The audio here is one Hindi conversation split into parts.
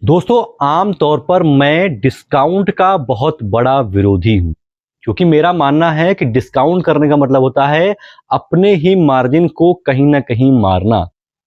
दोस्तों, आम तौर पर मैं डिस्काउंट का बहुत बड़ा विरोधी हूँ, क्योंकि मेरा मानना है कि डिस्काउंट करने का मतलब होता है अपने ही मार्जिन को कहीं न कहीं मारना।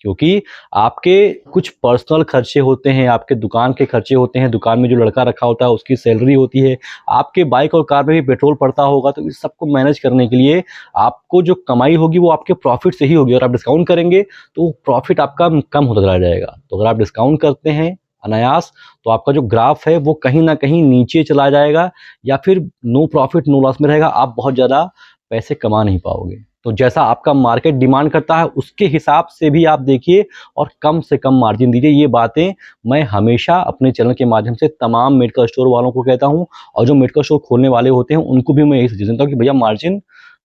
क्योंकि आपके कुछ पर्सनल खर्चे होते हैं, आपके दुकान के खर्चे होते हैं, दुकान में जो लड़का रखा होता है उसकी सैलरी होती है, आपके बाइक और कार में भी पेट्रोल पड़ता होगा, तो इस सबको मैनेज करने के लिए आपको जो कमाई होगी वो आपके प्रॉफ़िट से ही होगी और आप डिस्काउंट करेंगे तो प्रॉफ़िट आपका कम होता चला जाएगा। तो अगर आप डिस्काउंट करते हैं अनायास, तो आपका जो ग्राफ है वो कहीं न कहीं नीचे चला जाएगा या फिर नो प्रॉफिट नो लॉस में रहेगा, आप बहुत ज़्यादा पैसे कमा नहीं पाओगे। तो जैसा आपका मार्केट डिमांड करता है उसके हिसाब से भी आप देखिए और कम से कम मार्जिन दीजिए। ये बातें मैं हमेशा अपने चैनल के माध्यम से तमाम मेडिकल स्टोर वालों को कहता हूँ और जो मेडिकल स्टोर खोलने वाले होते हैं उनको भी मैं यही सजेशन देता हूँ कि भैया मार्जिन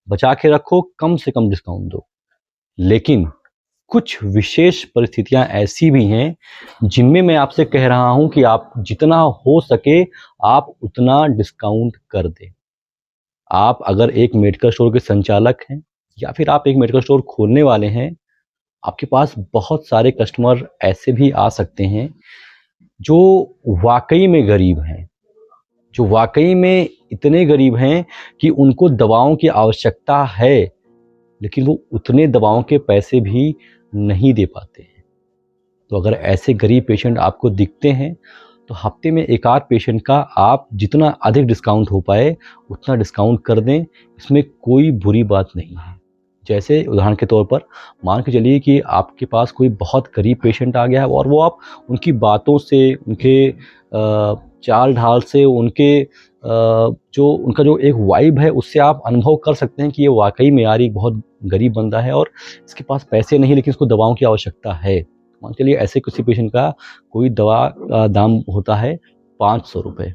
बचा के रखो, कम से कम डिस्काउंट दो। लेकिन कुछ विशेष परिस्थितियां ऐसी भी हैं जिनमें मैं आपसे कह रहा हूं कि आप जितना हो सके आप उतना डिस्काउंट कर दें। आप अगर एक मेडिकल स्टोर के संचालक हैं या फिर आप एक मेडिकल स्टोर खोलने वाले हैं, आपके पास बहुत सारे कस्टमर ऐसे भी आ सकते हैं जो वाकई में गरीब हैं, जो वाकई में इतने गरीब हैं कि उनको दवाओं की आवश्यकता है, लेकिन वो उतने दवाओं के पैसे भी नहीं दे पाते हैं। तो अगर ऐसे गरीब पेशेंट आपको दिखते हैं, तो हफ्ते में 1 आध पेशेंट का आप जितना अधिक डिस्काउंट हो पाए, उतना डिस्काउंट कर दें, इसमें कोई बुरी बात नहीं है। जैसे उदाहरण के तौर पर मान के चलिए कि आपके पास कोई बहुत गरीब पेशेंट आ गया है और वो आप उनकी बातों से, उनके चाल-ढाल से, उनके जो उनका जो एक वाइब है, उससे आप अनुभव कर सकते हैं कि ये वाक़ई में यार एक बहुत गरीब बंदा है और इसके पास पैसे नहीं लेकिन इसको दवाओं की आवश्यकता है। मान के चलिए ऐसे किसी पेशेंट का कोई दवा का दाम होता है ₹500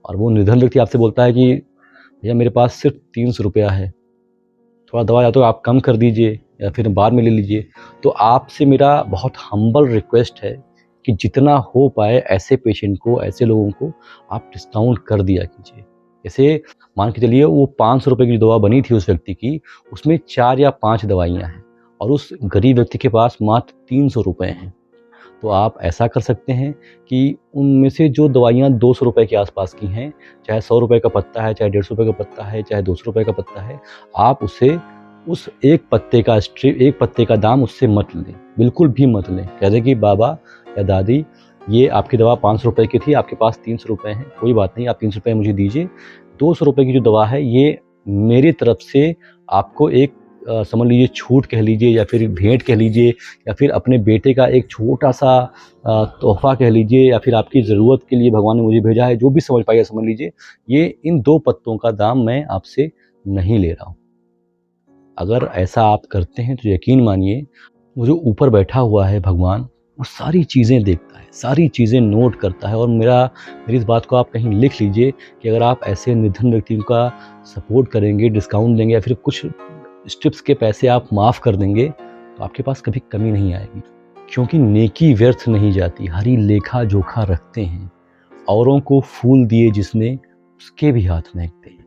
और वो निर्धन व्यक्ति आपसे बोलता है कि भैया मेरे पास सिर्फ ₹300 है, थोड़ा दवा या तो आप कम कर दीजिए या फिर बाद में ले लीजिए। तो आपसे मेरा बहुत हम्बल रिक्वेस्ट है कि जितना हो पाए ऐसे पेशेंट को, ऐसे लोगों को आप डिस्काउंट कर दिया कीजिए। जैसे मान के चलिए वो ₹500 की जो दवा बनी थी उस व्यक्ति की, उसमें 4 या 5 दवाइयाँ हैं और उस गरीब व्यक्ति के पास मात्र ₹300 हैं। तो आप ऐसा कर सकते हैं कि उनमें से जो दवाइयाँ ₹200 के आस-पास की हैं, चाहे ₹100 का पत्ता है, चाहे ₹150 का पत्ता है, चाहे ₹200 का पत्ता है, आप उसे उस एक पत्ते का दाम उससे मत लें, बिल्कुल भी मत लें। कह दें कि बाबा या दादी, ये आपकी दवा ₹500 की थी, आपके पास ₹300 हैं, कोई बात नहीं, आप ₹300 मुझे दीजिए। ₹200 की जो दवा है ये मेरी तरफ से आपको एक समझ लीजिए छूट कह लीजिए या फिर भेंट कह लीजिए या फिर अपने बेटे का एक छोटा-सा तोहफ़ा कह लीजिए या फिर आपकी ज़रूरत के लिए भगवान ने मुझे भेजा है, जो भी समझ पाइए समझ लीजिए। ये इन 2 पत्तों का दाम मैं आपसे नहीं ले रहा हूँ। अगर ऐसा आप करते हैं तो यकीन मानिए, वो जो ऊपर बैठा हुआ है भगवान, वो सारी चीज़ें देखता है, सारी चीज़ें नोट करता है और मेरी इस बात को आप कहीं लिख लीजिए कि अगर आप ऐसे निर्धन व्यक्तियों का सपोर्ट करेंगे, डिस्काउंट देंगे या फिर कुछ स्ट्रिप्स के पैसे आप माफ़ कर देंगे, तो आपके पास कभी कमी नहीं आएगी। क्योंकि नेकी व्यर्थ नहीं जाती, हरी लेखा-जोखा रखते हैं। औरों को फूल दिए जिसने, उसके भी हाथ महकते हैं।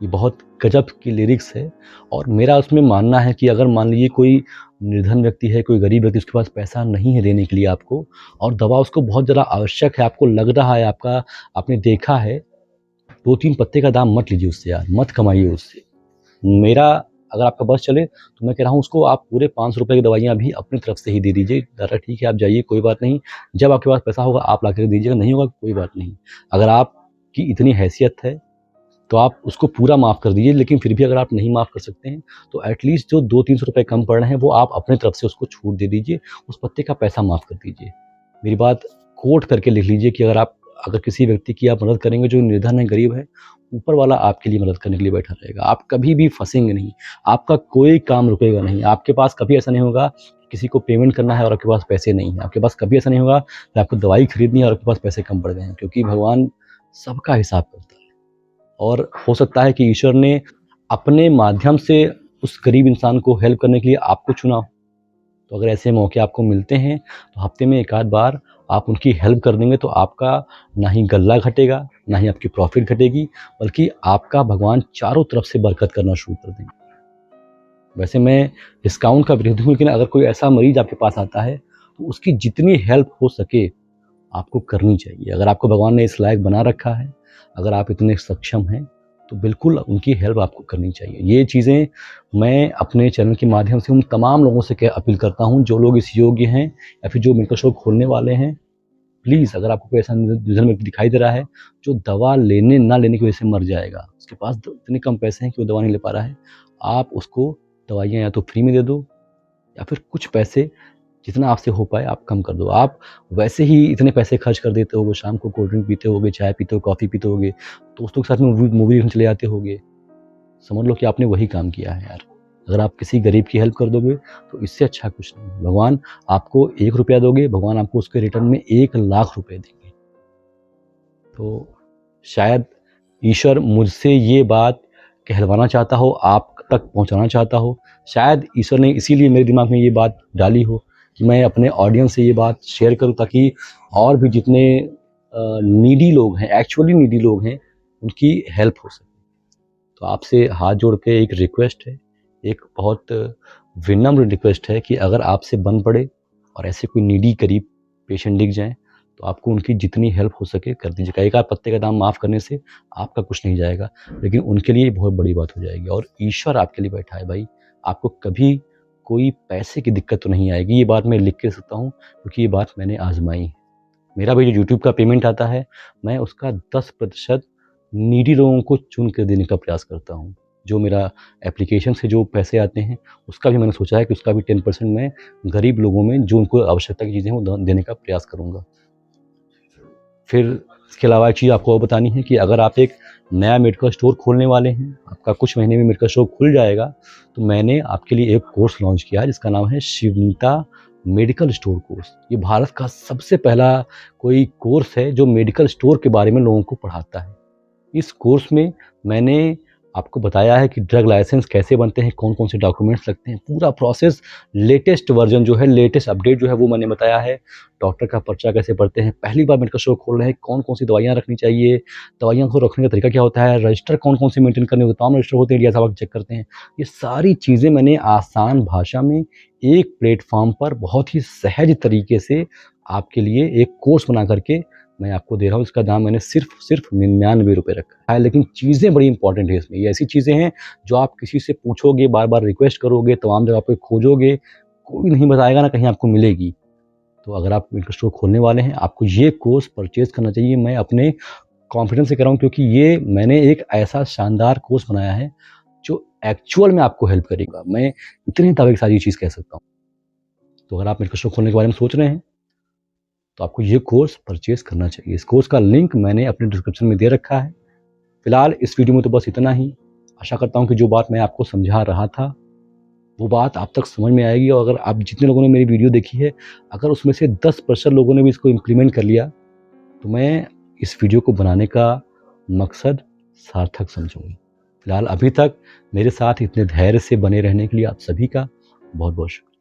ये बहुत गज़ब की लिरिक्स है और मेरा उसमें मानना है कि अगर मान लीजिए कोई निर्धन व्यक्ति है, कोई गरीब व्यक्ति, उसके पास पैसा नहीं है देने के लिए आपको और दवा उसको बहुत ज़्यादा आवश्यक है, आपको लग रहा है, आपने देखा है, 2-3 पत्ते का दाम मत लीजिए उससे यार, मत कमाइए उससे। मेरा अगर आपका बस चले तो मैं कह रहा हूँ उसको आप पूरे ₹500 की दवाइयाँ भी अपनी तरफ से ही दे दीजिए। दादा ठीक है आप जाइए, कोई बात नहीं, जब आपके पास पैसा होगा आप ला कर दीजिएगा, नहीं होगा कोई बात नहीं। अगर आपकी इतनी हैसियत है तो आप उसको पूरा माफ़ कर दीजिए, लेकिन फिर भी अगर आप नहीं माफ़ कर सकते हैं तो एटलीस्ट जो ₹200-300 कम पड़ रहे हैं वो आप अपनी तरफ से उसको छूट दे दीजिए, उस पत्ते का पैसा माफ़ कर दीजिए। मेरी बात कोट करके लिख लीजिए कि अगर किसी व्यक्ति की आप मदद करेंगे जो निर्धन है, गरीब है, ऊपर वाला आपके लिए मदद करने के लिए बैठा रहेगा। आप कभी भी फँसेंगे नहीं, आपका कोई काम रुकेगा नहीं। आपके पास कभी ऐसा नहीं होगा कि किसी को पेमेंट करना है और आपके पास पैसे नहीं हैं। आपके पास कभी ऐसा नहीं होगा कि आपको दवाई खरीदनी है और आपके पास पैसे कम पड़ गए हैं, क्योंकि भगवान सबका हिसाब करता है। और हो सकता है कि ईश्वर ने अपने माध्यम से उस गरीब इंसान को हेल्प करने के लिए आपको चुना हो। तो अगर ऐसे मौके आपको मिलते हैं तो हफ्ते में 1 आध बार आप उनकी हेल्प कर देंगे तो आपका ना ही गल्ला घटेगा, ना ही आपकी प्रॉफ़िट घटेगी, बल्कि आपका भगवान चारों तरफ से बरकत करना शुरू कर देंगे। वैसे मैं डिस्काउंट का विरोधी हूँ, लेकिन अगर कोई ऐसा मरीज़ आपके पास आता है तो उसकी जितनी हेल्प हो सके आपको करनी चाहिए। अगर आपको भगवान ने इस लायक बना रखा है, अगर आप इतने सक्षम हैं, तो बिल्कुल उनकी हेल्प आपको करनी चाहिए। ये चीज़ें मैं अपने चैनल के माध्यम से उन तमाम लोगों से अपील करता हूँ जो लोग इस योग्य हैं या फिर जो मेडिकल स्टोर खोलने वाले हैं। प्लीज़, अगर आपको कोई ऐसा रिजल्ट में दिखाई दे रहा है जो दवा लेने ना लेने की वजह से मर जाएगा, उसके पास इतने कम पैसे हैं कि वो दवा नहीं ले पा रहा है, आप उसको दवाइयाँ या तो फ्री में दे दो या फिर कुछ पैसे जितना आपसे हो पाए आप कम कर दो। आप वैसे ही इतने पैसे खर्च कर देते होगे, शाम को कोल्ड ड्रिंक पीते होगे, चाय पीते हो, कॉफ़ी पीते होगे, दोस्तों के साथ में मूवी देखने चले जाते होगे। समझ लो कि आपने वही काम किया है यार। अगर आप किसी गरीब की हेल्प कर दोगे तो इससे अच्छा कुछ नहीं। भगवान आपको 1 रुपया दोगे, भगवान आपको उसके रिटर्न में 1 लाख रुपए देंगे। तो शायद ईश्वर मुझसे ये बात कहलवाना चाहता हो, आप तक पहुंचाना चाहता हो। शायद ईश्वर ने इसीलिए मेरे दिमाग में ये बात डाली हो कि मैं अपने ऑडियंस से ये बात शेयर करूं, ताकि और भी जितने नीडी लोग हैं, एक्चुअली नीडी लोग हैं, उनकी हेल्प हो सके। तो आपसे हाथ जोड़ के एक रिक्वेस्ट है, एक बहुत विनम्र रिक्वेस्ट है कि अगर आपसे बन पड़े और ऐसे कोई नीडी करीब पेशेंट दिख जाएँ, तो आपको उनकी जितनी हेल्प हो सके कर दीजिएगा। एक आध पत्ते का दाम माफ़ करने से आपका कुछ नहीं जाएगा, लेकिन उनके लिए बहुत बड़ी बात हो जाएगी। और ईश्वर आपके लिए बैठा है भाई, आपको कभी कोई पैसे की दिक्कत तो नहीं आएगी। ये बात मैं लिख के सकता हूँ क्योंकि ये बात मैंने आज़माई है। मेरा भी जो यूट्यूब का पेमेंट आता है, मैं उसका 10% नीडी लोगों को चुन कर देने का प्रयास करता हूँ। जो मेरा एप्लीकेशन से जो पैसे आते हैं, उसका भी मैंने सोचा है कि उसका भी 10% मैं गरीब लोगों में जो उनको आवश्यकता की चीज़ें हैं वो देने का प्रयास करूँगा। फिर इसके अलावा एक चीज़ आपको और बतानी है कि अगर आप एक नया मेडिकल स्टोर खोलने वाले हैं, आपका कुछ महीने में मेडिकल स्टोर खुल जाएगा, तो मैंने आपके लिए एक कोर्स लॉन्च किया है जिसका नाम है शिवनीता मेडिकल स्टोर कोर्स। ये भारत का सबसे पहला कोई कोर्स है जो मेडिकल स्टोर के बारे में लोगों को पढ़ाता है। इस कोर्स में मैंने आपको बताया है कि ड्रग लाइसेंस कैसे बनते हैं, कौन-कौन से डॉक्यूमेंट्स लगते हैं, पूरा प्रोसेस, लेटेस्ट वर्जन जो है, लेटेस्ट अपडेट जो है वो मैंने बताया है। डॉक्टर का पर्चा कैसे पढ़ते हैं, पहली बार मेडिकल स्टोर खोल रहे हैं, कौन-कौन सी दवाइयाँ रखनी चाहिए, दवाइयों को रखने का तरीका क्या होता है, रजिस्टर कौन-कौन से मेंटेन करने होते हैं, तमाम रजिस्टर होते हैं, लिहाजा चेक करते हैं। ये सारी चीज़ें मैंने आसान भाषा में एक प्लेटफ़ॉर्म पर बहुत ही सहज तरीके से आपके लिए एक कोर्स बना करके मैं आपको दे रहा हूँ। इसका दाम मैंने सिर्फ 99 रुपए रखा है, लेकिन चीज़ें बड़ी इंपॉर्टेंट है इसमें। ये ऐसी चीज़ें हैं जो आप किसी से पूछोगे, बार-बार रिक्वेस्ट करोगे, तमाम जगह पे खोजोगे, कोई नहीं बताएगा ना कहीं आपको मिलेगी। तो अगर आप मेडिकल स्टोर खोलने वाले हैं, आपको ये कोर्स परचेज़ करना चाहिए। मैं अपने कॉन्फिडेंस से कह रहा हूँ क्योंकि ये मैंने एक ऐसा शानदार कोर्स बनाया है जो एक्चुअल में आपको हेल्प करेगा। मैं इतने दावे के साथ ये चीज़ कह सकता हूँ। तो अगर आप मेडिकल स्टोर खोलने के बारे में सोच रहे हैं, तो आपको ये कोर्स परचेज़ करना चाहिए। इस कोर्स का लिंक मैंने अपने डिस्क्रिप्शन में दे रखा है। फिलहाल इस वीडियो में तो बस इतना ही। आशा करता हूँ कि जो बात मैं आपको समझा रहा था, वो बात आप तक समझ में आएगी। और अगर आप जितने लोगों ने मेरी वीडियो देखी है, अगर उसमें से 10% लोगों ने भी इसको इम्प्लीमेंट कर लिया, तो मैं इस वीडियो को बनाने का मकसद सार्थक समझूँगा। फिलहाल अभी तक मेरे साथ इतने धैर्य से बने रहने के लिए आप सभी का बहुत-बहुत शुक्रिया।